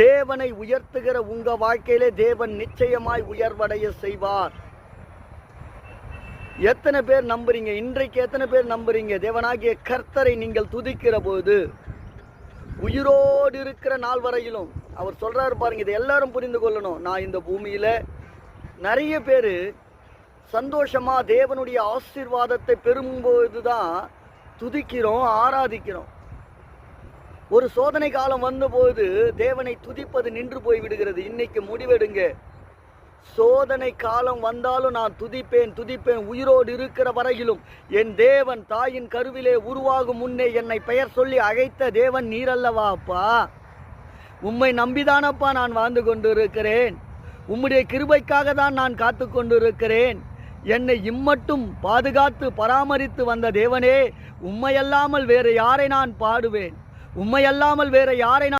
தேவனை உயர்த்துகிற உங்க வாழ்க்கையிலே தேவன் நிச்சயமாய் உயர்வடைய செய்வார். எத்தனை பேர் நம்புறீங்க? இன்றைக்கு எத்தனை பேர் நம்புறீங்க? தேவனாகிய கர்த்தரை நீங்கள் துதிக்கிற போது உயிரோடு இருக்கிற நாள் வரையிலும் அவர் சொல்றாரு பாருங்க, இதை எல்லாரும் புரிந்து கொள்ளணும். நான் இந்த பூமியில நிறைய பேர் சந்தோஷமா தேவனுடைய ஆசீர்வாதத்தை பெறும்போதுதான் துதிக்கிறோம், ஆராதிக்கிறோம். ஒரு சோதனை காலம் வந்தபோது தேவனை துதிப்பது நின்று போய் விடுகிறது. இன்னைக்கு முடிவெடுங்க, சோதனை காலம் வந்தாலும் நான் துதிப்பேன். உயிரோடு இருக்கிற வரையிலும் என் தேவன் தாயின் கருவிலே உருவாகும் முன்னே என்னை பெயர் சொல்லி அழைத்த தேவன் நீரல்லவா அப்பா? உம்மை நம்பிதானப்பா நான் வாழ்ந்து கொண்டிருக்கிறேன். உம்முடைய கிருபைக்காக தான் நான் காத்து கொண்டிருக்கிறேன். என்னை இம்மட்டும் பாதுகாத்து பராமரித்து வந்த தேவனே, உம்மையல்லாமல் வேறு யாரை நான் பாடுவேன்? உம்மையல்லாமல் வேற யாரை